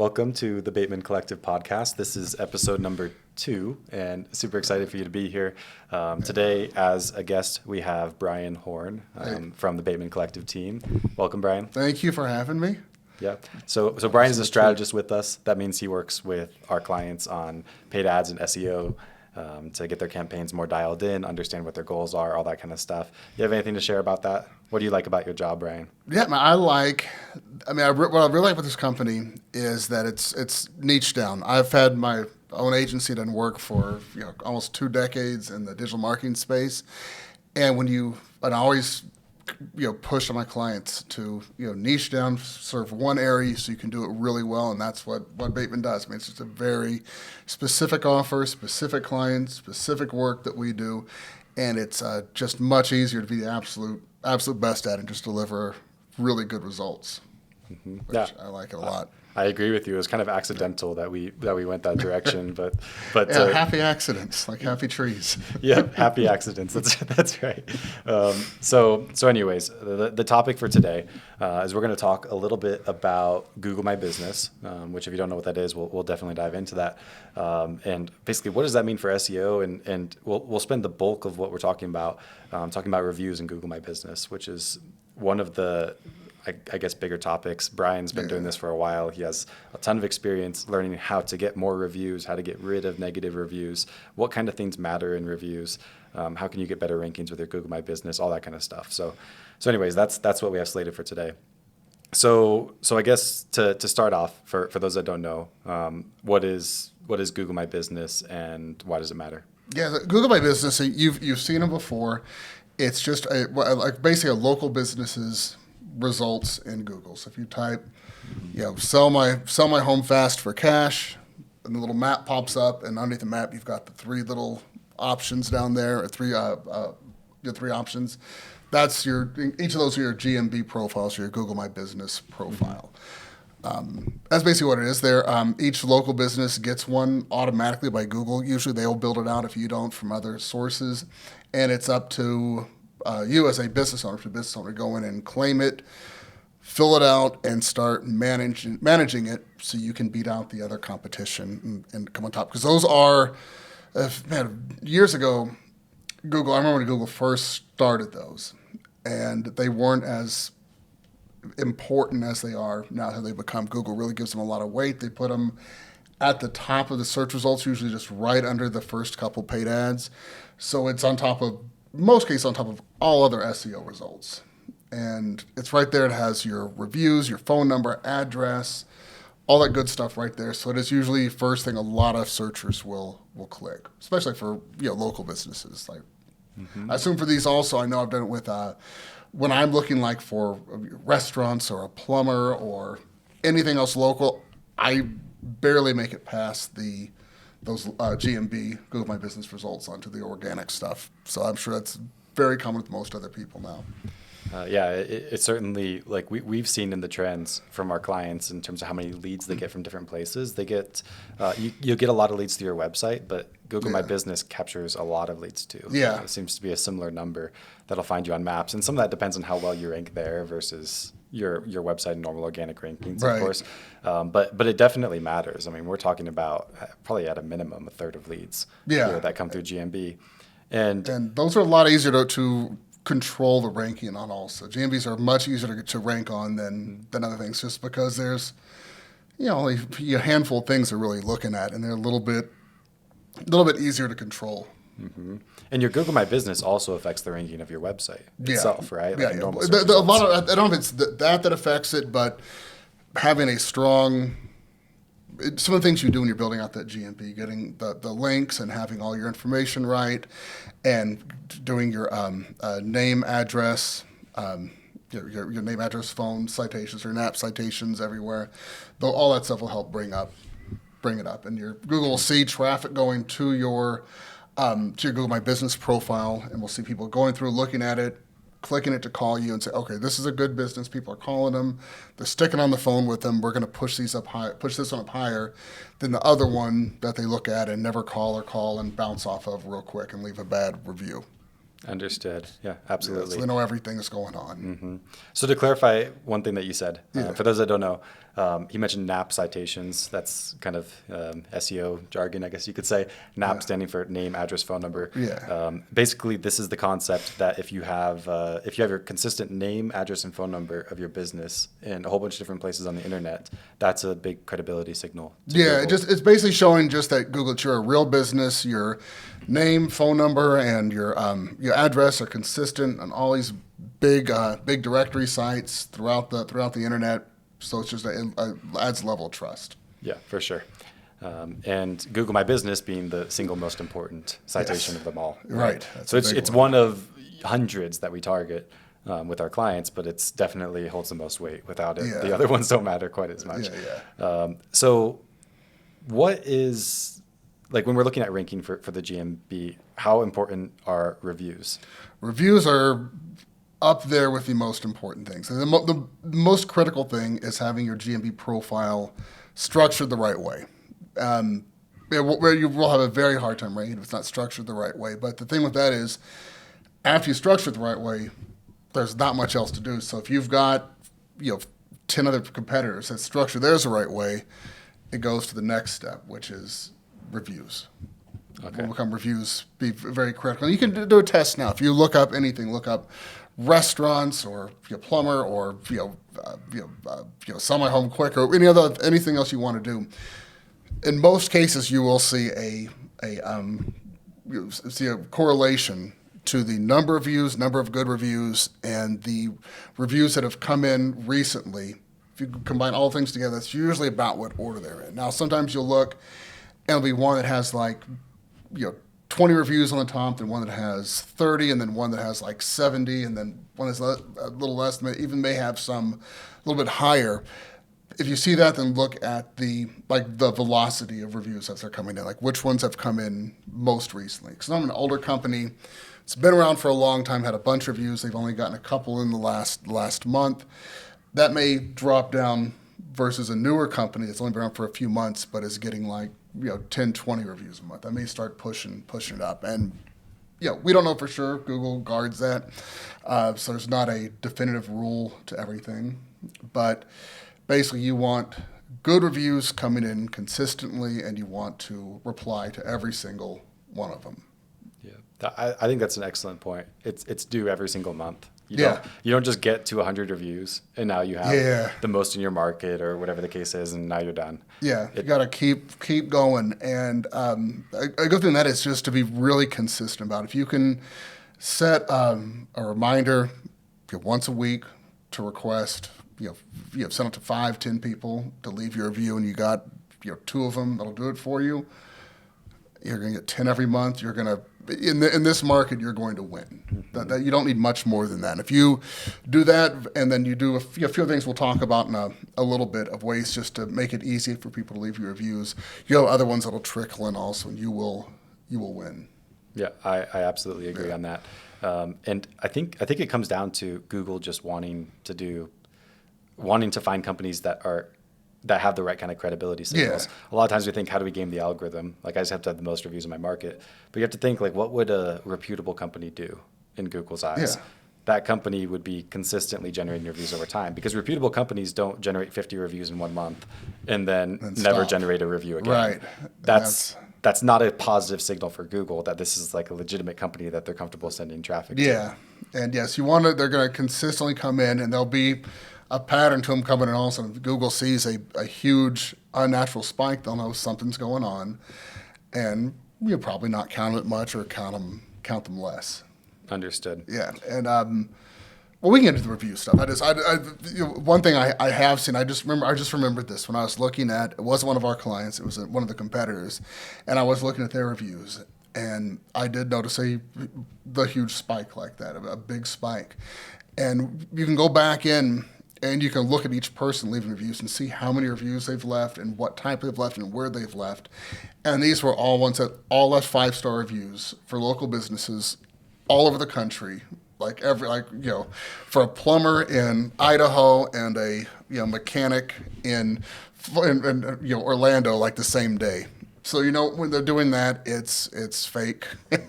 Welcome to the Bateman Collective podcast. This is episode number 2, and super excited for you to be here. Today, as a guest, we have Brian Horn from the Bateman Collective team. Welcome, Brian. Thank you for having me. Yeah. So Brian is a strategist with us. That means he works with our clients on paid ads and SEO to get their campaigns more dialed in, understand what their goals are, all that kind of stuff. You have anything to share about that? What do you like about your job, Brian? Yeah, what I really like about this company is that it's niche down. I've had my own agency done work for almost 2 decades in the digital marketing space, and I always push on my clients to niche down, serve one area so you can do it really well, and that's what Bateman does. I mean, it's just a very specific offer, specific clients, specific work that we do, and it's just much easier to be the absolute best at and just deliver really good results. Mm-hmm. Which I like it a lot. I agree with you. It was kind of accidental that we went that direction, but happy accidents, like happy trees. Yeah, happy accidents. That's right. So anyways, the topic for today is we're going to talk a little bit about Google My Business, which if you don't know what that is, we'll definitely dive into that. And basically, what does that mean for SEO? And we'll spend the bulk of what we're talking about reviews in Google My Business, which is one of the I guess bigger topics. Brian's been doing this for a while. He has a ton of experience learning how to get more reviews, how to get rid of negative reviews, what kind of things matter in reviews, how can you get better rankings with your Google My Business, all that kind of stuff. So anyways, that's what we have slated for today. So I guess to start off, for those that don't know, what is Google My Business and why does it matter? Yeah, Google My Business, you've seen them before. It's just basically a local business's results in Google. So if you type, sell my home fast for cash, and the little map pops up, and underneath the map you've got the 3 little options down there, or 3 options. That's each of those are your GMB profiles, or your Google My Business profile. That's basically what it is there. Each local business gets one automatically by Google. Usually they'll build it out if you don't from other sources, and it's up to you as a business owner, to go in and claim it, fill it out, and start managing it so you can beat out the other competition and come on top. Because those are, years ago, Google, I remember when Google first started those, and they weren't as important as they are now that they've become. Google really gives them a lot of weight. They put them at the top of the search results, usually just right under the first couple paid ads. So it's most cases on top of all other SEO results. And it's right there. It has your reviews, your phone number, address, all that good stuff right there. So it is usually first thing a lot of searchers will click, especially for local businesses. I assume for these also, I know I've done it with when I'm looking for restaurants or a plumber or anything else local, I barely make it past those GMB, Google My Business results, onto the organic stuff. So I'm sure that's very common with most other people now. It's certainly we've seen in the trends from our clients in terms of how many leads they get from different places. They get you'll get a lot of leads through your website, but Google My Business captures a lot of leads too. Yeah, it seems to be a similar number that'll find you on maps, and some of that depends on how well you rank there versus your website and normal organic rankings, of course. But it definitely matters. I mean, we're talking about probably at a minimum a third of leads here that come through GMB, and those are a lot easier to control the ranking on. Also, GMBs are much easier to rank on than other things, just because there's only a handful of things they're really looking at, and they're a little bit easier to control. Mm-hmm. And your Google My Business also affects the ranking of your website itself, right? A lot of, I don't know if it's that affects it, but having a strong, some of the things you do when you're building out that GMB, getting the links and having all your information right, and doing your name, address, your name, address, phone citations, or NAP citations everywhere. Though all that stuff will help bring it up, and your Google will see traffic going to your Google My Business profile, and we'll see people going through, looking at it, clicking it to call you and say, okay, this is a good business. People are calling them. They're sticking on the phone with them. We're going to push this one up higher than the other one that they look at and never call and bounce off of real quick and leave a bad review. Understood. Yeah, Yeah, absolutely. so they know everything that's going on. So to clarify one thing that you said, Yeah. for those that don't know, he mentioned NAP citations. That's kind of SEO jargon, I guess you could say. NAP Yeah. standing for name, address, phone number. Yeah. Basically, this is the concept that if you have your consistent name, address, and phone number of your business in a whole bunch of different places on the internet, that's a big credibility signal to Yeah, Google. it's basically showing just that Google, that you're a real business. Your name, phone number, and your address are consistent on all these big directory sites throughout the internet. So it's just it adds a level of trust. Yeah, for sure. And Google My Business being the single most important citation of them all. Right. That's So a big it's one. one of hundreds that we target with our clients, but it's definitely holds the most weight. Without it, Yeah. the other ones don't matter quite as much. Yeah. So what is, like when we're looking at ranking for the GMB, how important are reviews? Reviews are up there with the most important things. And the most critical thing is having your GMB profile structured the right way. Where you will have a very hard time ranking if it's not structured the right way. But the thing with that is, after you structure it the right way, there's not much else to do. So if you've got 10 other competitors that structure theirs the right way, it goes to the next step, which is reviews. Okay. Will become reviews be very critical. And you can do a test now. If you look up anything, look up restaurants or plumber or sell my home quick or anything else you want to do. In most cases, you will see a correlation to the number of views, number of good reviews, and the reviews that have come in recently. If you combine all things together, that's usually about what order they're in. Now, sometimes you'll look, and it'll be one that has 20 reviews on the top, then one that has 30, and then one that has 70, and then one that's a little less, may have some a little bit higher. If you see that, then look at the velocity of reviews as they're coming in, which ones have come in most recently. Because I'm an older company, it's been around for a long time, had a bunch of reviews. They've only gotten a couple in the last month. That may drop down versus a newer company that's only been around for a few months, but is getting 10, 20 reviews a month. That may start pushing it up. And we don't know for sure. Google guards that. So there's not a definitive rule to everything. But basically, you want good reviews coming in consistently, and you want to reply to every single one of them. Yeah, I think that's an excellent point. It's due every single month. You don't just get to 100 reviews and now you have the most in your market or whatever the case is, and now you're done. Yeah, you got to keep going. And a good thing that is just to be really consistent about it. If you can set a reminder once a week to request, you have sent it to 5, 10 people to leave your review, and you got 2 of them that'll do it for you. You're going to get 10 every month. You're going to in this market, you're going to win. Mm-hmm. That you don't need much more than that. If you do that, and then you do a few things we'll talk about in a little bit of ways just to make it easy for people to leave your reviews. You have other ones that'll trickle in also, and you will win. Yeah, I absolutely agree on that. And I think it comes down to Google just wanting to find companies that have the right kind of credibility signals. Yeah. A lot of times we think, how do we game the algorithm? I just have to have the most reviews in my market. But you have to think, what would a reputable company do in Google's eyes? Yeah. That company would be consistently generating reviews over time, because reputable companies don't generate 50 reviews in 1 month and then never stop. generate a review again. Right. That's not a positive signal for Google that this is a legitimate company that they're comfortable sending traffic to. Yeah. And yes, they're going to consistently come in, and there'll be a pattern to them coming in. Also, if Google sees a huge unnatural spike, they'll know something's going on, and you'll probably not count it much or count them less. Understood. Yeah, and well, we can get into the review stuff. One thing I have seen, I just remembered this when I was looking at, it wasn't one of our clients, it was one of the competitors, and I was looking at their reviews, and I did notice the huge spike like that, a big spike, and you can go back in and you can look at each person leaving reviews and see how many reviews they've left and what type they've left and where they've left, and these were all ones that all left 5-star reviews for local businesses all over the country. For a plumber in Idaho and a mechanic in Orlando, the same day. So when they're doing that, it's fake.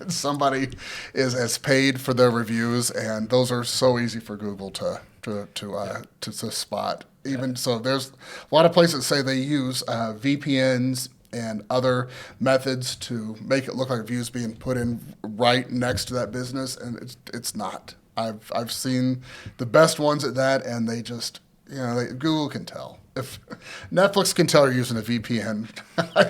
Somebody is paid for their reviews, and those are so easy for Google to spot. Even so, there's a lot of places that say they use VPNs and other methods to make it look like views being put in right next to that business, and it's not. I've seen the best ones at that, and they just Google can tell. If Netflix can tell you're using a VPN, I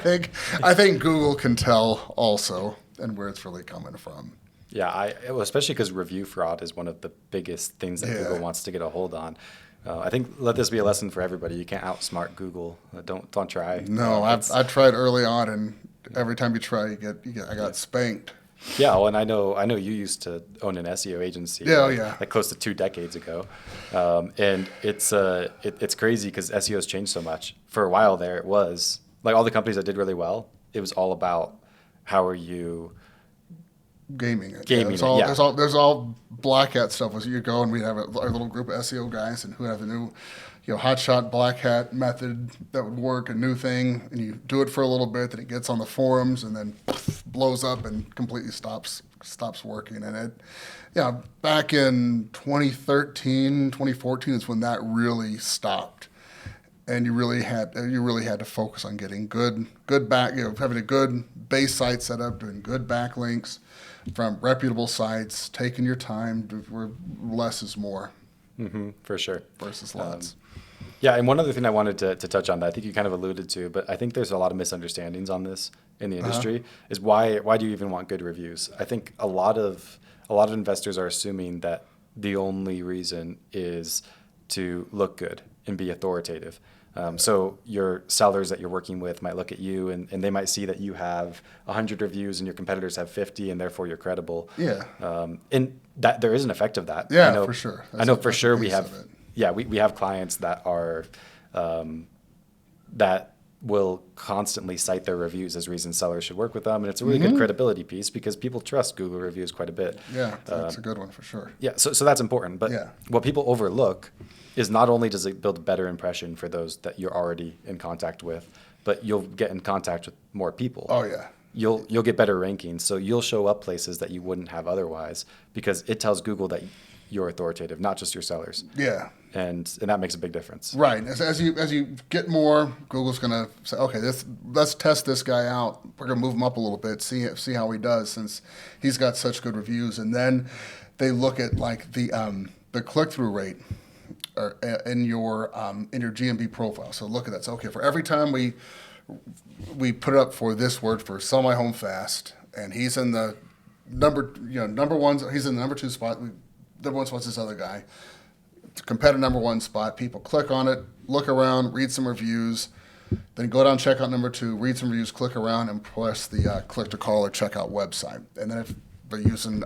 think Google can tell also, and where it's really coming from. Yeah, especially because review fraud is one of the biggest things that Google wants to get a hold on. I think let this be a lesson for everybody. You can't outsmart Google. Don't try. No, I tried early on, and every time you try, I got spanked. Yeah, well, and I know you used to own an SEO agency. Like close to 2 decades ago, and it's crazy because SEO has changed so much. For a while there, it was like all the companies that did really well. It was all about how are you gaming it. There's all black hat stuff. Was you go and we have our little group of SEO guys and who have the new, hotshot black hat method that would work, a new thing, and you do it for a little bit, then it gets on the forums and then blows up and completely stops working. And back in 2013, 2014 is when that really stopped. And you really had to focus on getting good back, having a good base site set up, doing good backlinks from reputable sites, taking your time. Where less is more. Mm-hmm, for sure. Versus lots. Yeah, and one other thing I wanted to touch on that I think you kind of alluded to, but I think there's a lot of misunderstandings on this in the industry. Is why do you even want good reviews? I think a lot of investors are assuming that the only reason is to look good and be authoritative. So your sellers that you're working with might look at you and they might see that you have 100 reviews and your competitors have 50 and therefore you're credible. Yeah. And that there is an effect of that. Yeah, for sure. I know for sure we have clients that are that will constantly cite their reviews as reasons sellers should work with them. And it's a really good credibility piece because people trust Google reviews quite a bit. Yeah, that's a good one for sure. Yeah, so that's important. But what people overlook is not only does it build a better impression for those that you're already in contact with, but you'll get in contact with more people. Oh, yeah. You'll get better rankings. So you'll show up places that you wouldn't have otherwise because it tells Google that you're authoritative, not just your sellers. Yeah. And that makes a big difference. Right. As you get more, Google's going to say, okay, let's test this guy out. We're going to move him up a little bit, see how he does since he's got such good reviews. And then they look at like the click-through rate in your GMB profile. So look at that. So okay, for every time we put it up for this word for sell my home fast, and he's in the number one. He's in the number 2 spot. Number 1 spot's this other guy. Competitor number 1 spot. People click on it, look around, read some reviews, then go down checkout number 2, read some reviews, click around, and press the click to call or checkout website. And then if they're using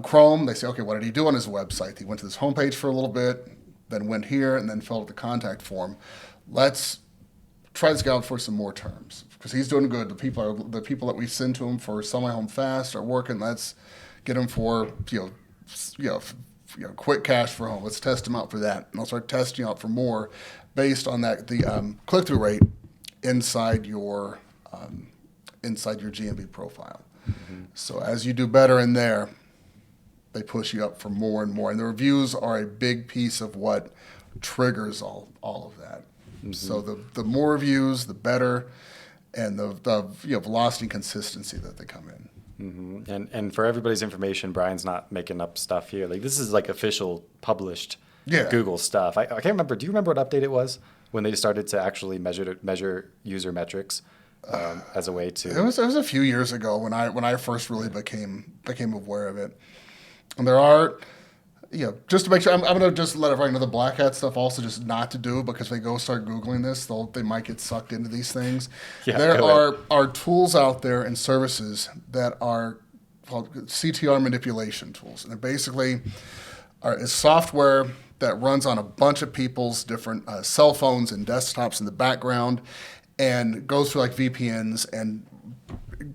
Chrome, they say, okay, what did he do on his website? He went to this homepage for a little bit, then went here, and then filled out the contact form. Let's try this guy out for some more terms because he's doing good. The people that we send to him for sell my home fast are working. Let's get him for quick cash for home. Let's test him out for that, and I'll start testing out for more based on that the click-through rate inside your GMB profile. Mm-hmm. So as you do better in there, they push you up for more and more, and the reviews are a big piece of what triggers all of that. Mm-hmm. So the more reviews, the better, and the velocity and consistency that they come in. Mm-hmm. And for everybody's information, Brian's not making up stuff here. Like this is like official published Google stuff. I can't remember. Do you remember what update it was when they started to actually measure user metrics as a way to? It was a few years ago when I first really became aware of it. And there are, just to make sure, I'm going to just let everybody know the black hat stuff also just not to do because if they go start Googling this, they might get sucked into these things. Yeah, there are tools out there and services that are called CTR manipulation tools. And they're basically is software that runs on a bunch of people's different cell phones and desktops in the background and goes through like VPNs and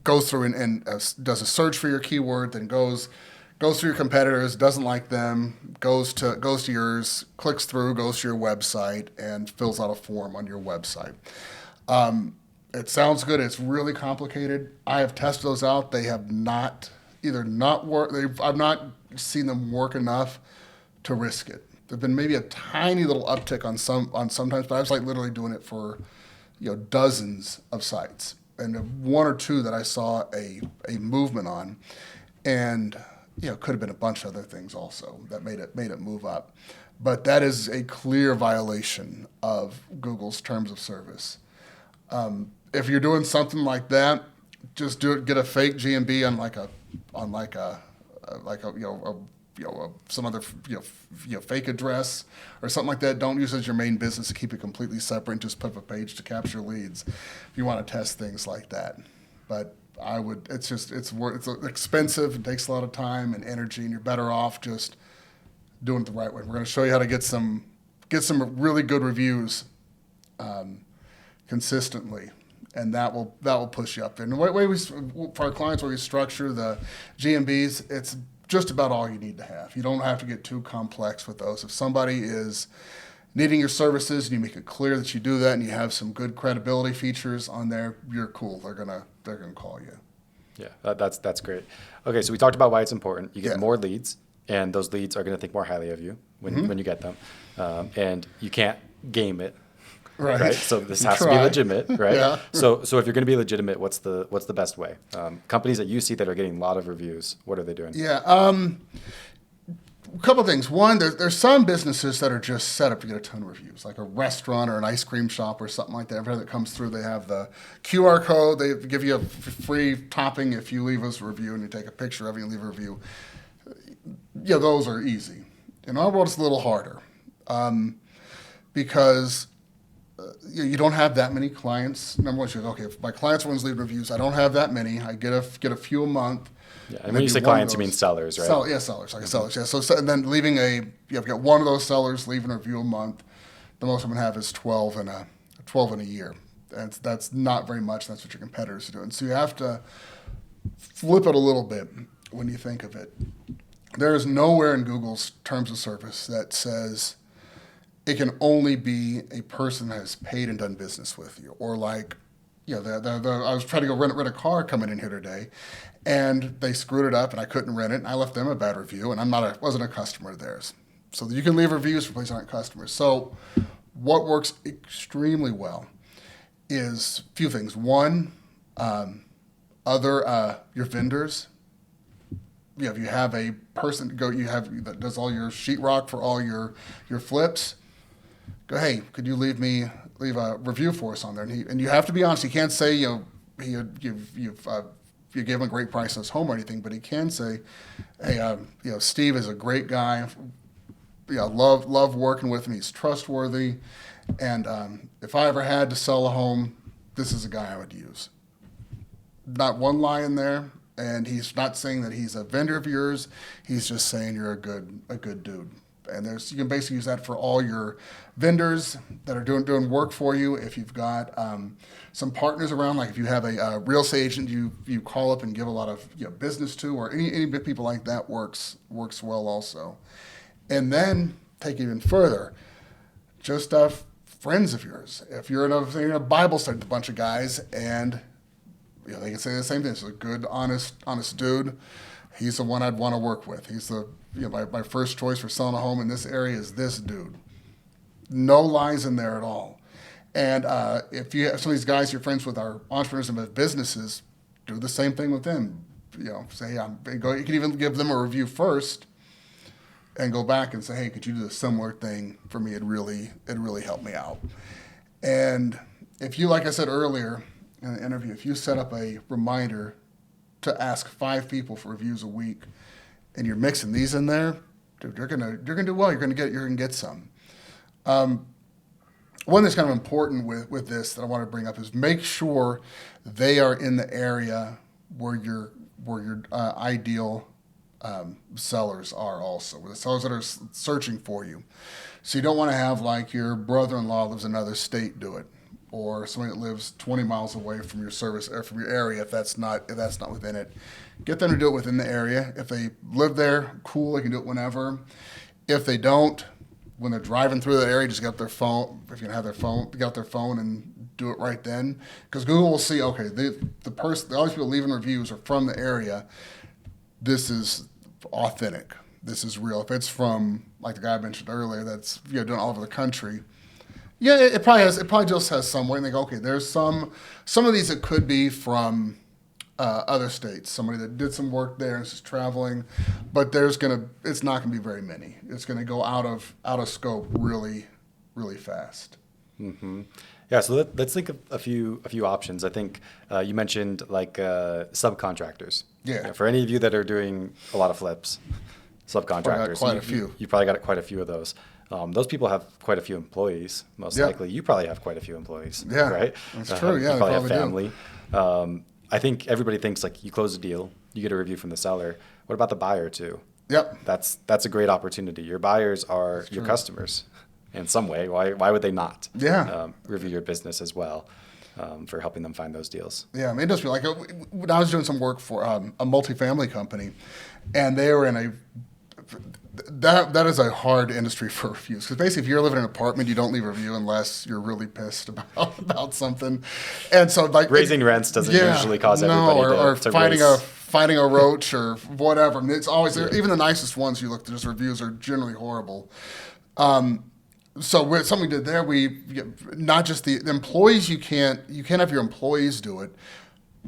goes through and does a search for your keyword, then goes through your competitors, doesn't like them, goes to yours, clicks through, goes to your website, and fills out a form on your website. It sounds good. It's really complicated. I have tested those out. They have not either not work. I've not seen them work enough to risk it. There've been maybe a tiny little uptick on sometimes, but I was like literally doing it for dozens of sites, and one or two that I saw a movement on, and could have been a bunch of other things also that made it move up, but that is a clear violation of Google's terms of service. If you're doing something like that, just do it. Get a fake GMB some other fake address or something like that. Don't use it as your main business to keep it completely separate. And just put up a page to capture leads if you want to test things like that. But I would. It's expensive. It takes a lot of time and energy, and you're better off just doing it the right way. We're going to show you how to get some really good reviews consistently, and that will push you up there. And the way for our clients, where we structure the GMBs, it's just about all you need to have. You don't have to get too complex with those. If somebody is needing your services and you make it clear that you do that, and you have some good credibility features on there, you're cool. They're gonna call you. Yeah, that's great. Okay, so we talked about why it's important. You get Yeah. more leads, and those leads are going to think more highly of you when you get them, and you can't game it. Right. So this has to be legitimate, right? Yeah. So if you're going to be legitimate, what's the best way? Companies that you see that are getting a lot of reviews, what are they doing? Yeah. A couple of things. One, there's some businesses that are just set up to get a ton of reviews, like a restaurant or an ice cream shop or something like that. Everything that comes through, they have the QR code. They give you a free topping if you leave us a review, and you take a picture of it and leave a review. Yeah, those are easy. In our world, it's a little harder because you don't have that many clients. Number one, you go, okay, if my clients are ones leaving reviews, I don't have that many. I get a few a month. Yeah, and when you say clients, you mean sellers, right? Sellers, like sellers, yeah. So and then you've got one of those sellers leaving a review a month. The most I'm going to have is 12 in a year. And that's not very much. That's what your competitors are doing. So you have to flip it a little bit when you think of it. There is nowhere in Google's terms of service that says it can only be a person that has paid and done business with you, or like, I was trying to go rent a car coming in here today, and they screwed it up, and I couldn't rent it, and I left them a bad review, and wasn't a customer of theirs. So you can leave reviews for places that aren't customers. So what works extremely well is a few things. One, your vendors. If you have a person that does all your sheetrock for all your flips, go, hey, could you leave a review for us on there? And you have to be honest. You can't say you gave him a great price on his home or anything, but he can say, hey, Steve is a great guy. Love working with him. He's trustworthy, and if I ever had to sell a home, this is a guy I would use. Not one lie in there, and he's not saying that he's a vendor of yours. He's just saying you're a good dude. And you can basically use that for all your vendors that are doing work for you. If you've got some partners around, like if you have a real estate agent you call up and give a lot of business to, or any people like that works well also. And then take it even further, just friends of yours. If you're in a Bible study with a bunch of guys, and they can say the same thing. This is a good, honest dude. He's the one I'd want to work with. He's my first choice for selling a home in this area is this dude. No lies in there at all. And if you have some of these guys you're friends with are entrepreneurs and have businesses, do the same thing with them. Say, you can even give them a review first and go back and say, hey, could you do a similar thing for me? It'd really help me out. And if you, like I said earlier in the interview, if you set up a reminder to ask 5 people for reviews a week, and you're mixing these in there, dude, you're gonna do well. You're gonna get some. One that's kind of important with this that I want to bring up is make sure they are in the area where your ideal sellers are also, the sellers that are searching for you. So you don't want to have like your brother-in-law lives in another state do it, or somebody that lives 20 miles away from your service or from your area if that's not within it. Get them to do it within the area. If they live there, cool, they can do it whenever. If they don't, when they're driving through the area, just get their phone. If you can have their phone, get out their phone and do it right then, because Google will see, okay, all these people leaving reviews are from the area. This is authentic. This is real. If it's from, like the guy I mentioned earlier, that's doing all over the country. Yeah, it probably has. It probably just has some way. And they go, okay, there's some of these that could be from other states. Somebody that did some work there and is just traveling, but it's not gonna be very many. It's gonna go out of scope really, really fast. Mm-hmm. Yeah, so let's think of a few options. I think you mentioned like subcontractors. Yeah. For any of you that are doing a lot of flips, subcontractors. Quite a few. You probably got quite a few of those. Those people have quite a few employees. Most likely, you probably have quite a few employees. Yeah, right. That's true. Yeah, you probably have do. family. I think everybody thinks like you close a deal, you get a review from the seller. What about the buyer too? Yep. That's a great opportunity. Your buyers are your customers in some way. Why would they not review your business as well for helping them find those deals? Yeah, I mean, it does feel like when I was doing some work for a multifamily company, and they were in that is a hard industry for reviews, because basically if you're living in an apartment, you don't leave a review unless you're really pissed about something, and so like raising rents doesn't usually cause everybody or to fighting a roach or whatever. I mean, it's always even the nicest ones you look at, just reviews are generally horrible. So something we did there, not just the employees, you can't have your employees do it,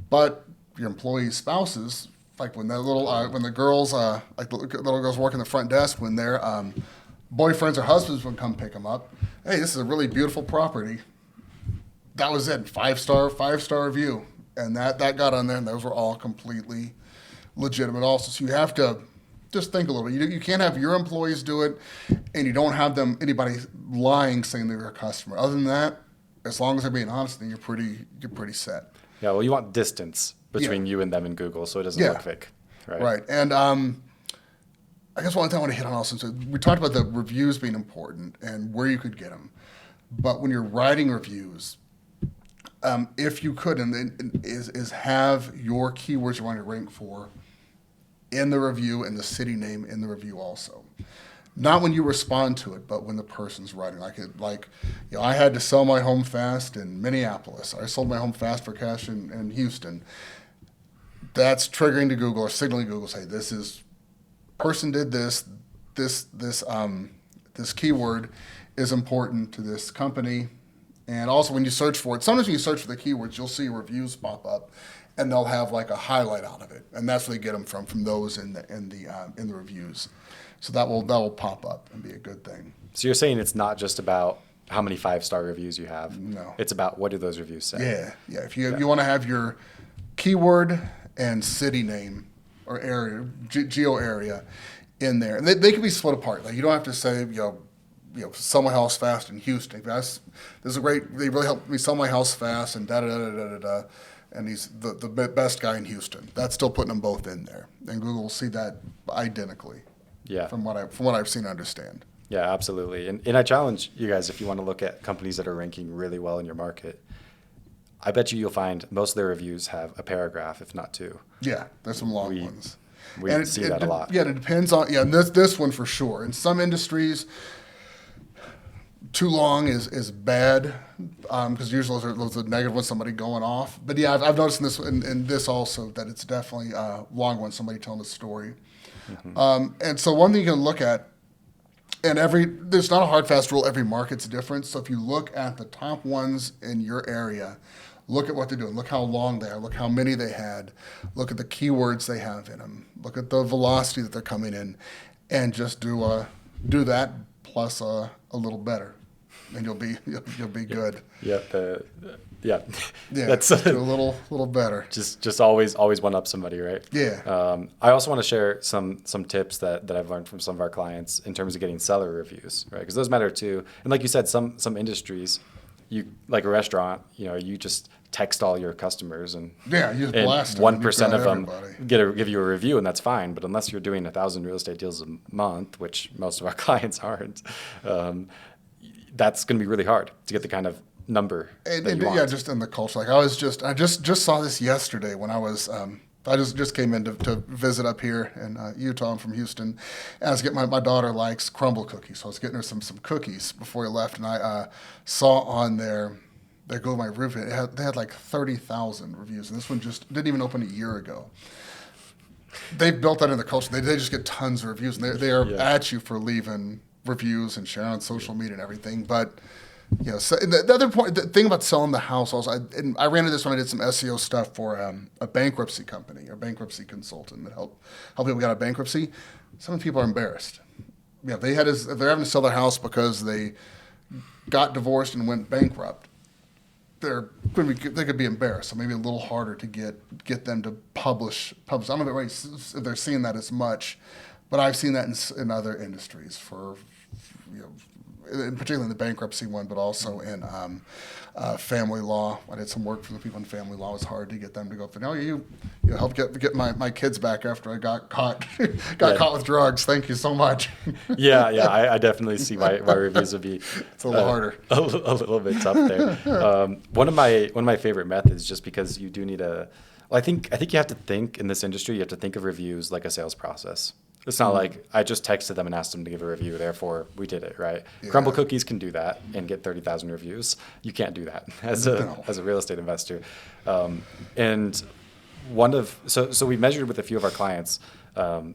but your employees' spouses. Like when when the girls, like the little girls working the front desk, when their boyfriends or husbands would come pick them up. Hey, this is a really beautiful property. That was it, 5-star review, and that got on there, and those were all completely legitimate also. So you have to just think a little bit. You can't have your employees do it, and you don't have anybody lying saying they're a customer. Other than that, as long as they're being honest, then you're pretty set. Yeah, well, you want distance between you and them in Google, so it doesn't look fake. Right. And I guess one thing I want to hit on also, so we talked about the reviews being important and where you could get them. But when you're writing reviews, if you could, is have your keywords you want to rank for in the review and the city name in the review also. Not when you respond to it, but when the person's writing. I had to sell my home fast in Minneapolis. I sold my home fast for cash in Houston. That's triggering to Google or signaling Google, say this person did this keyword is important to this company. And also when you search for it, sometimes when you search for the keywords, you'll see reviews pop up, and they'll have like a highlight out of it, and that's where they get them from those in the reviews. So that will pop up and be a good thing. So you're saying it's not just about how many 5-star reviews you have. No. It's about what do those reviews say. Yeah. If you want to have your keyword and city name or area, geo area in there, and they can be split apart. Like you don't have to say sell my house fast in Houston. They really helped me sell my house fast and da. And he's the best guy in Houston. That's still putting them both in there, and Google will see that identically. Yeah. From what I've seen and understand. Yeah, absolutely. And I challenge you guys, if you want to look at companies that are ranking really well in your market, I bet you'll find most of their reviews have a paragraph, if not two. Yeah, there's some long ones. We see that a lot. Yeah, it depends on and this one for sure. In some industries, too long is bad because usually those are negative ones, somebody going off. But yeah, I've noticed in this also that it's definitely a long one, somebody telling a story. Mm-hmm. And so one thing you can look at, and there's not a hard fast rule. Every market's different. So if you look at the top ones in your area, look at what they're doing. Look how long they are. Look how many they had. Look at the keywords they have in them. Look at the velocity that they're coming in, and just do that plus a little better, and you'll be good. Yeah. That's do a little better. Just always one up somebody, right? Yeah. I also want to share some tips that I've learned from some of our clients in terms of getting seller reviews, right? Because those matter too. And like you said, some industries, you like a restaurant, you just text all your customers and you just blast 1% of them give you a review, and that's fine. But unless you're doing 1,000 real estate deals a month, which most of our clients aren't, that's going to be really hard to get the kind of number that you want. Yeah, just in the culture. Like I just saw this yesterday when I was I just came in to visit up here in Utah. I'm from Houston. And I was getting my daughter likes crumble cookies, so I was getting her some cookies before we left, and I saw on there they go my review. They had like 30,000 reviews, and this one just didn't even open a year ago. They've built that in the culture. They just get tons of reviews, and they are at you for leaving reviews and sharing on social media and everything. But so the other point, the thing about selling the house also, I ran into this when I did some SEO stuff for a bankruptcy company or bankruptcy consultant that help people get out of bankruptcy. Some people are embarrassed. They're having to sell their house because they got divorced and went bankrupt. They could be embarrassed, so maybe a little harder to get them to publish. I don't know if they're seeing that as much, but I've seen that in other industries particularly in the bankruptcy one, but also in family law. I did some work for the people in family law. It was hard to get them to go, no, you helped get my kids back after I got caught with drugs. Thank you so much. I definitely see why reviews would be it's a little harder, a little bit tough there. One of my favorite methods, just because you do need I think you have to think in this industry. You have to think of reviews like a sales process. It's not like I just texted them and asked them to give a review, therefore we did it, right? Yeah. Crumble Cookies can do that and get 30,000 reviews. You can't do that as a real estate investor. And so we measured with a few of our clients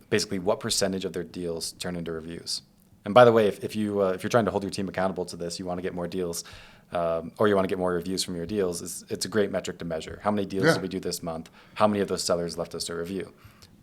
basically what percentage of their deals turn into reviews. And by the way, if you're trying to hold your team accountable to this, you want to get more deals, or you want to get more reviews from your deals, it's a great metric to measure. How many deals did we do this month? How many of those sellers left us a review?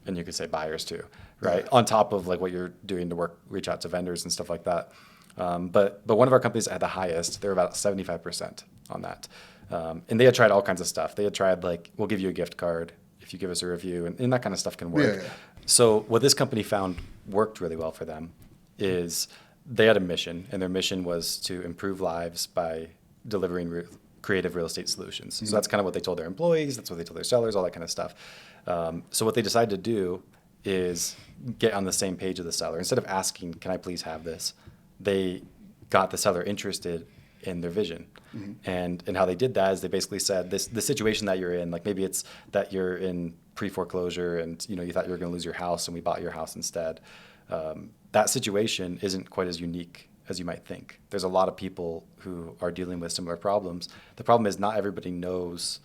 And you could say buyers too, right? On top of like what you're doing to reach out to vendors and stuff like that. But one of our companies had the highest. They were about 75% on that. And they had tried all kinds of stuff. They had tried like, we'll give you a gift card if you give us a review, and that kind of stuff can work. Yeah. So what this company found worked really well for them is they had a mission, and their mission was to improve lives by delivering creative real estate solutions. Mm-hmm. So that's kind of what they told their employees. That's what they told their sellers, all that kind of stuff. So what they decided to do is get on the same page of the seller. Instead of asking, can I please have this? They got the seller interested in their vision. Mm-hmm. And how they did that is they basically said, the situation that you're in, like maybe it's that you're in pre-foreclosure and you thought you were going to lose your house and we bought your house instead. That situation isn't quite as unique as you might think. There's a lot of people who are dealing with similar problems. The problem is not everybody knows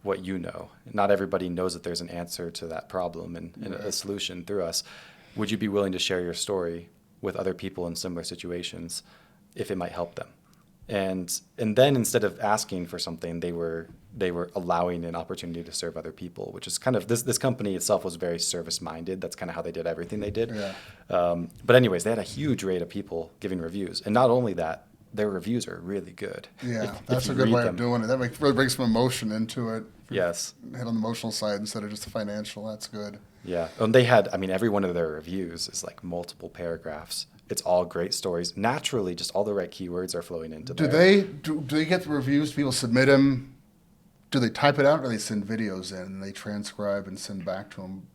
what you know. Not everybody knows that there's an answer to that problem and a solution through us. Would you be willing to share your story with other people in similar situations if it might help them? And then instead of asking for something, they were allowing an opportunity to serve other people, which is kind of this company itself was very service minded. That's kind of how they did everything they did. Yeah. But anyways, they had a huge rate of people giving reviews, and not only that, their reviews are really good. Yeah, that's a good way of doing it. That really brings some emotion into it. Yes. Hit on the emotional side instead of just the financial. That's good. Yeah. And they had, every one of their reviews is like multiple paragraphs. It's all great stories. Naturally, just all the right keywords are flowing into there. Do they get the reviews? People submit them. Do they type it out, or they send videos in and they transcribe and send back to them?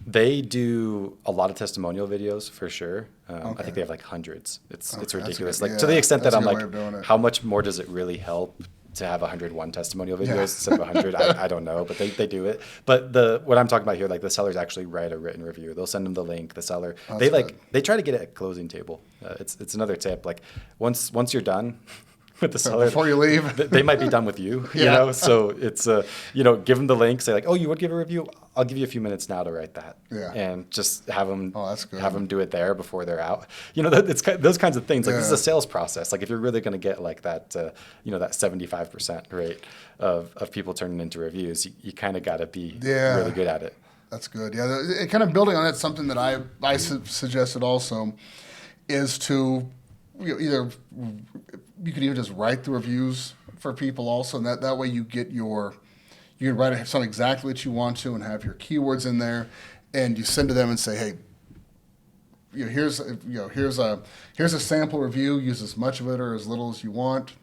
They do a lot of testimonial videos for sure. I think they have like hundreds. It's ridiculous. To the extent that I'm like, how much more does it really help to have 101 testimonial videos instead of 100? I don't know, but they do it. But what I'm talking about here, like the sellers actually write a written review. They'll send them the link. The seller, they try to get it at closing table. It's another tip. Like once you're done with the seller, before you leave, they might be done with you. You know, so it's give them the link. Say like, oh, you would give a review. I'll give you a few minutes now to write that. Yeah. And just have them. Oh, that's good. Have them do it there before they're out. It's those kinds of things. Like this is a sales process. Like if you're really going to get like that, that 75% rate of people turning into reviews, you kind of got to be really good at it. That's good. Yeah. And kind of building on that, something that I suggested also is to either you could even just write the reviews for people also, and that way you can write something exactly what you want to and have your keywords in there, and you send to them and say, hey, here's a sample review. Use as much of it or as little as you want.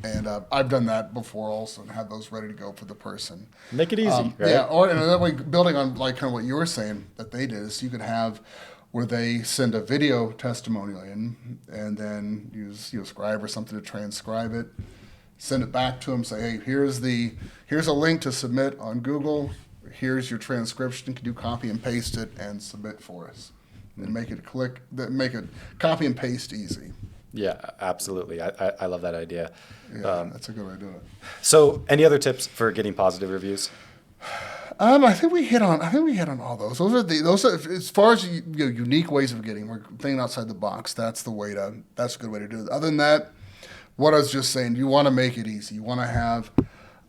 And I've done that before also, and had those ready to go for the person. Make it easy, right? Yeah, and that way, building on like kind of what you were saying that they did, is you could have where they send a video testimonial in, and then use Scribe or something to transcribe it, send it back to them, say, hey, here's a link to submit on Google, here's your transcription, you can do copy and paste it and submit for us. And make it copy and paste easy. Yeah, absolutely. I love that idea. Yeah, that's a good way of doing it. So, any other tips for getting positive reviews? I think we hit on. I think we hit on all those. Those are as far as unique ways of getting. We're thinking outside the box. That's the way to. That's a good way to do it. Other than that, what I was just saying, you want to make it easy. You want to have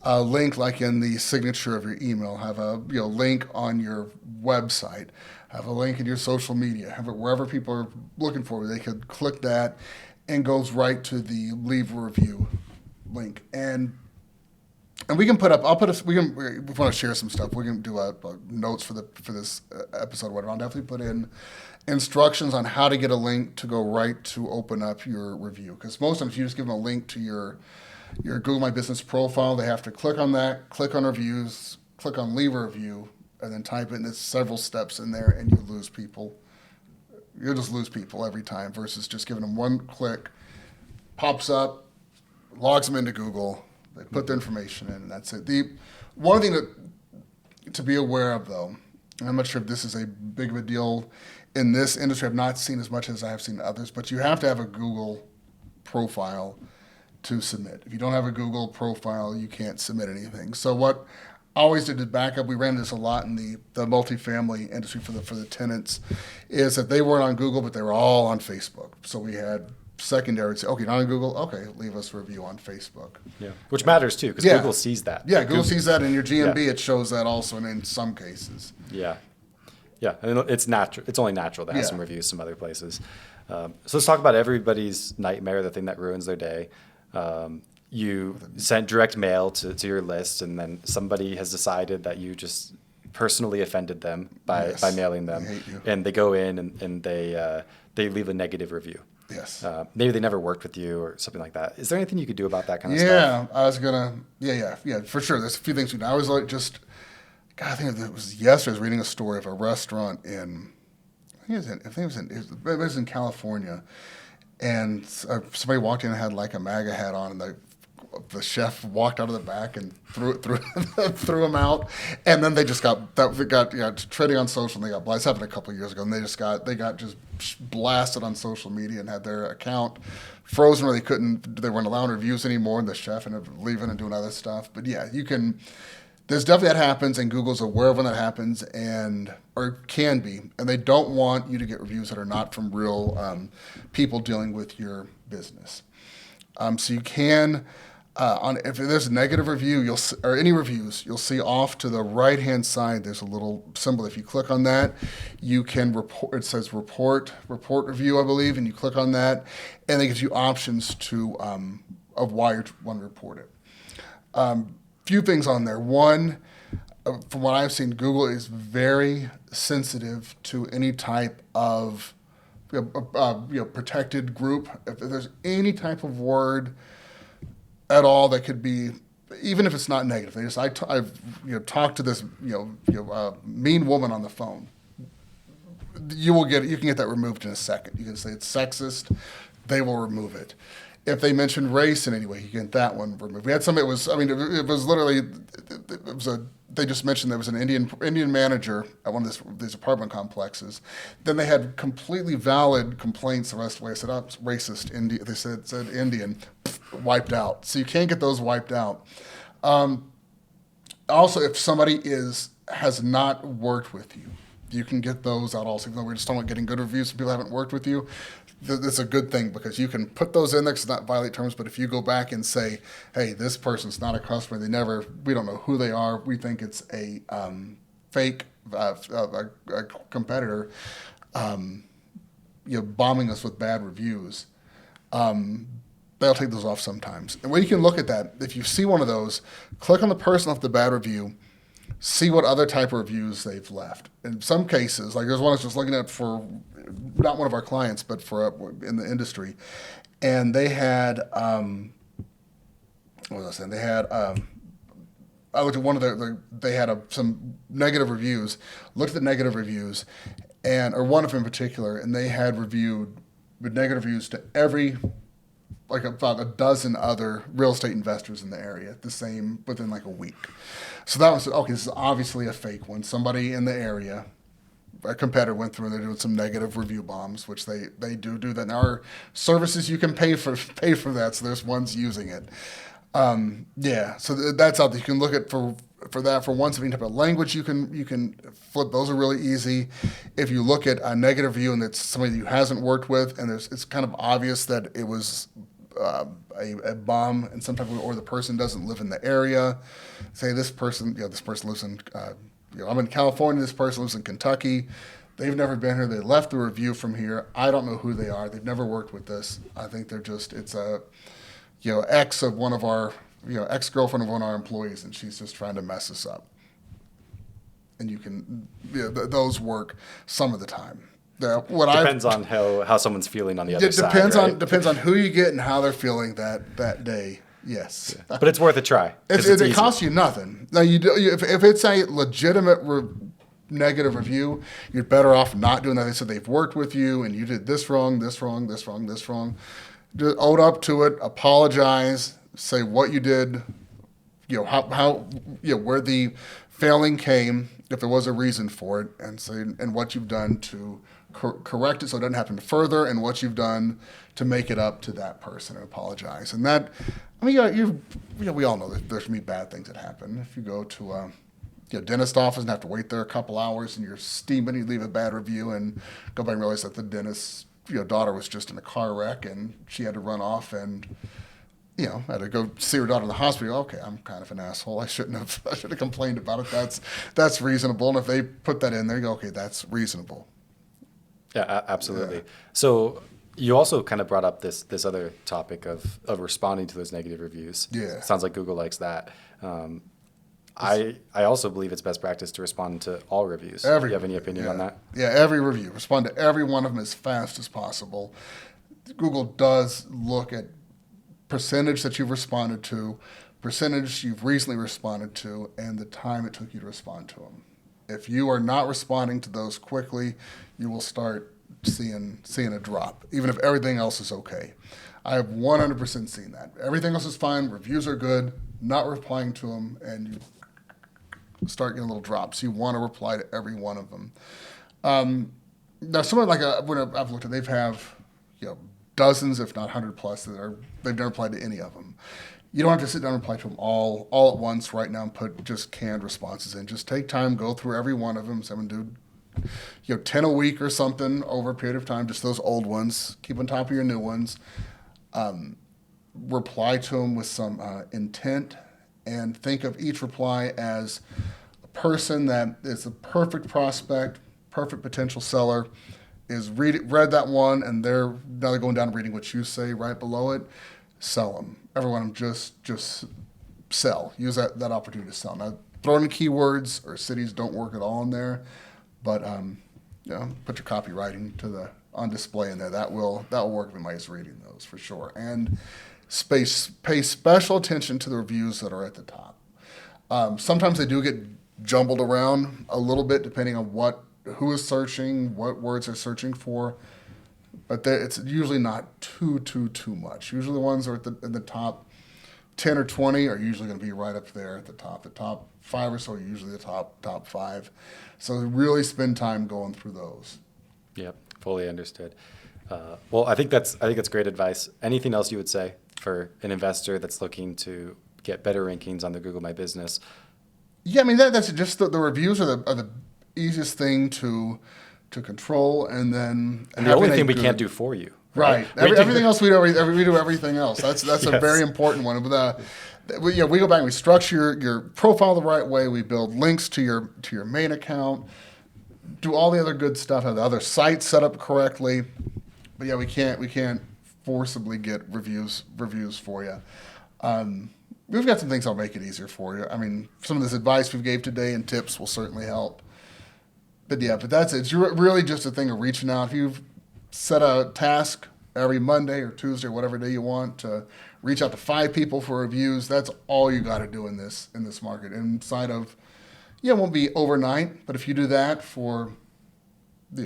a link like in the signature of your email. Have a link on your website. Have a link in your social media. Have it wherever people are looking for it. They could click that, and goes right to the leave a review link. And we can put up. We want to share some stuff. We can do a notes for this episode. Whatever. I'll definitely put in instructions on how to get a link to go right to open up your review. Because most times you just give them a link to your Google My Business profile. They have to click on that, click on reviews, click on leave a review, and then type it. And it's several steps in there, and you lose people. You'll just lose people every time versus just giving them one click, pops up, logs them into Google. They put their information in, and that's it. The one thing to be aware of, though, and I'm not sure if this is a big of a deal in this industry. I've not seen as much as I have seen others, but you have to have a Google profile to submit. If you don't have a Google profile, you can't submit anything. So what I always did to back up, we ran this a lot in the multifamily industry for the tenants, is that they weren't on Google, but they were all on Facebook. So we had secondary say, okay, not on Google, okay, leave us a review on Facebook. Yeah, which matters too, because Yeah. Google sees that. Yeah, Google sees that in your GMB. Yeah. It shows that also, and in some cases. Yeah, yeah, and it's natural. It's only natural to have Yeah. some reviews some other places. So let's talk about everybody's nightmare, the thing that ruins their day. You sent direct mail to your list, and then somebody has decided that you just personally offended them by Yes. mailing them, I hate you. and they go in and they leave a negative review. Yes. Maybe they never worked with you or something like that. Is there anything you could do about that kind of stuff? Yeah, I was gonna. Yeah, for sure. There's a few things. I was like, God, I think it was yesterday. I was reading a story of a restaurant in. I think it was in California, and somebody walked in and had like a MAGA hat on, and the chef walked out of the back and threw him out, and then they got trading on social. And they got blasted. This happened a couple of years ago, and they got just blasted on social media and had their account frozen where they weren't allowing reviews anymore, and the chef ended up leaving and doing other stuff. But yeah, you can. There's definitely that happens, and Google's aware of when that happens, or can be, and they don't want you to get reviews that are not from real people dealing with your business. So you can. If there's a negative review, or any reviews, you'll see off to the right-hand side. There's a little symbol. If you click on that, you can report. It says report review, I believe, and you click on that, and it gives you options of why you want to report it. Few things on there. One, from what I've seen, Google is very sensitive to any type of protected group. If there's any type of word at all that could be, even if it's not negative. I've talked to this mean woman on the phone. You can get that removed in a second. You can say it's sexist, they will remove it. If they mention race in any way, you get that one removed. We had somebody. It was literally. They just mentioned there was an Indian manager at one of these apartment complexes. Then they had completely valid complaints the rest of the way. I said, "Oh, it's racist." They said Indian, wiped out. So you can't get those wiped out. Also, if somebody has not worked with you, you can get those out also. Even though we're just talking about getting good reviews from people who haven't worked with you, that's a good thing because you can put those in there because not violate terms. But if you go back and say, hey, this person's not a customer, we don't know who they are, we think it's a fake a competitor, bombing us with bad reviews, they'll take those off sometimes. And when you can look at that, if you see one of those, click on the person off the bad review, see what other type of reviews they've left. In some cases, like there's one I was just looking at for not one of our clients, but for in the industry, and they had what was I saying? They had I looked at one of they had some negative reviews. Looked at the negative reviews, or one of them in particular, and they had reviewed with negative reviews to about a dozen other real estate investors in the area, within like a week. So that was, okay, this is obviously a fake one. Somebody in the area a competitor went through and they're doing some negative review bombs, which they do that. Now, our services, you can pay for that, so there's ones using it. So that's out there. You can look at for that. For one, something type of language you can flip. Those are really easy. If you look at a negative review and it's somebody that you hasn't worked with, and it's kind of obvious that it was a bomb and some type of, or the person doesn't live in the area. Say this person lives in, I'm in California. This person lives in Kentucky. They've never been here. They left the review from here. I don't know who they are. They've never worked with this. I think they're just, it's a, ex of one of our, ex-girlfriend of one of our employees, and she's just trying to mess us up. And you can, those work some of the time. Depends on how someone's feeling on the other side. Depends on who you get and how they're feeling that day. Yes, but it's worth a try. It costs you nothing. Now if it's a legitimate negative review, you're better off not doing that. They said they've worked with you and you did this wrong, this wrong, this wrong, this wrong. Just own up to it. Apologize. Say what you did. How where the failing came, if there was a reason for it, and what you've done to correct it so it doesn't happen further, and what you've done to make it up to that person and apologize. And that, we all know that there's going to be bad things that happen. If you go to a dentist office and have to wait there a couple hours and you're steaming, you leave a bad review and go back and realize that the dentist's daughter was just in a car wreck and she had to run off and had to go see her daughter in the hospital. Okay, I'm kind of an asshole. I should have complained about it. That's reasonable. And if they put that in there, you go, okay, that's reasonable. Yeah, absolutely. Yeah. So you also kind of brought up this other topic of responding to those negative reviews. Yeah. Sounds like Google likes that. I also believe it's best practice to respond to all reviews. Do you have any opinion on that? Yeah, every review. Respond to every one of them as fast as possible. Google does look at percentage that you've responded to, percentage you've recently responded to, and the time it took you to respond to them. If you are not responding to those quickly, you will start seeing a drop, even if everything else is okay. I have 100% seen that. Everything else is fine, reviews are good, not replying to them, and you start getting little drops. You want to reply to every one of them. Now, someone like when I've looked at, they've have dozens, if not 100 plus, they've never replied to any of them. You don't have to sit down and reply to them all at once right now and put just canned responses in. Just take time, go through every one of them. Someone do 10 a week or something over a period of time, just those old ones. Keep on top of your new ones. Reply to them with some intent, and think of each reply as a person that is a perfect prospect, perfect potential seller, is read that one, and now they're going down and reading what you say right below it. Sell them. Every one of them, just sell. Use that opportunity to sell. Now, throw in keywords or cities don't work at all in there, but put your copywriting on display in there. That will work if anybody's reading those for sure. And pay special attention to the reviews that are at the top. Sometimes they do get jumbled around a little bit depending on who is searching, what words they're searching for, but it's usually not too much. Usually the ones that are in the top 10 or 20 are usually going to be right up there at the top. The top 5 or so are usually the top 5. So really spend time going through those. Yep, fully understood. Well, I think that's great advice. Anything else you would say for an investor that's looking to get better rankings on the Google My Business? Yeah, I mean that's just the reviews are the easiest thing to control, and then the only thing we can't do for you. Right. Everything else we do everything else. That's yes. A very important one. We go back and we structure your profile the right way. We build links to your main account. Do all the other good stuff. Have the other sites set up correctly. But yeah, we can't forcibly get reviews for you. We've got some things that'll make it easier for you. I mean, some of this advice we gave today and tips will certainly help. But that's it. It's really just a thing of reaching out. If you've set a task every Monday or Tuesday or whatever day you want to reach out to 5 people for reviews, that's all you got to do in this market. Inside of, it won't be overnight, but if you do that for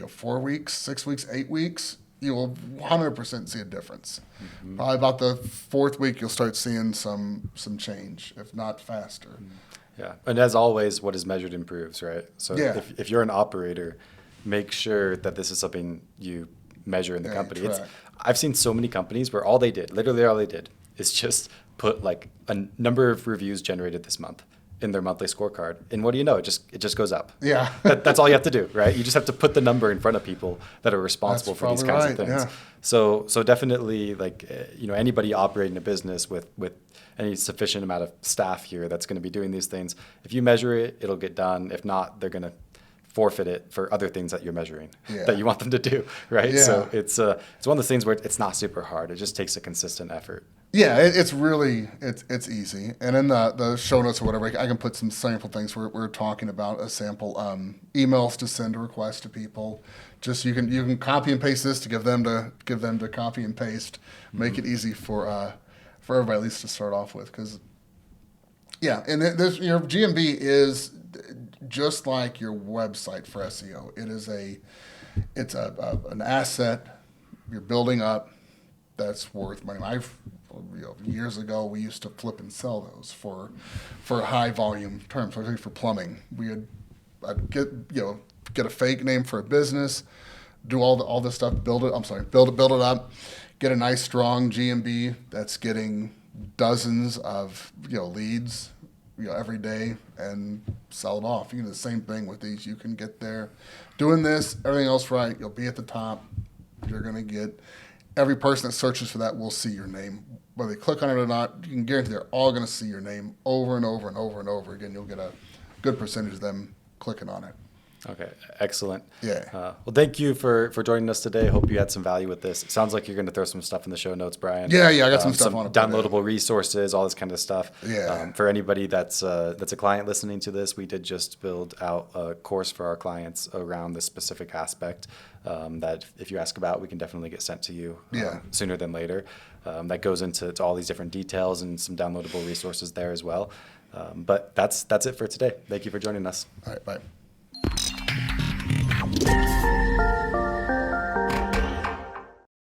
4 weeks, 6 weeks, 8 weeks, you will 100% see a difference. Mm-hmm. Probably about the 4th week, you'll start seeing some change, if not faster. Yeah, and as always, what is measured improves, right? So if you're an operator, make sure that this is something you measure in the Yeah, company. track. I've seen so many companies where literally all they did is just put like a number of reviews generated this month in their monthly scorecard. And what do you know? It just goes up. Yeah. That's all you have to do, right? You just have to put the number in front of people that are responsible That's for these probably kinds of right, things. yeah. So definitely, like, anybody operating a business with any sufficient amount of staff here that's going to be doing these things, if you measure it, it'll get done. If not, they're going to forfeit it for other things that you're measuring Yeah. that you want them to do, right? Yeah. So it's one of those things where it's not super hard. It just takes a consistent effort. Yeah, it's really it's easy. And in the show notes or whatever, I can put some sample things we're talking about, a sample emails to send a request to people. Just you can copy and paste this to give them to copy and paste, make it easy for everybody at least to start off with. Because and there's your GMB is just like your website for SEO. It's an asset you're building up that's worth money. Years ago, we used to flip and sell those for high volume terms. I think for plumbing, I'd get a fake name for a business, do all this stuff, build it up, get a nice strong GMB that's getting dozens of leads every day, and sell it off. You can do the same thing with these. You can get there, doing this, everything else right. You'll be at the top. You're gonna get. Every person that searches for that will see your name. Whether they click on it or not, you can guarantee they're all going to see your name over and over and over and over again. You'll get a good percentage of them clicking on it. Okay, excellent. Yeah. Well, thank you for joining us today. Hope you had some value with this. It sounds like you're going to throw some stuff in the show notes, Brian. Yeah, I got some stuff on it. Downloadable resources, all this kind of stuff. Yeah. For anybody that's a client listening to this, we did just build out a course for our clients around this specific aspect that if you ask about, we can definitely get sent to you sooner than later. That goes into all these different details and some downloadable resources there as well. But that's it for today. Thank you for joining us. All right, bye.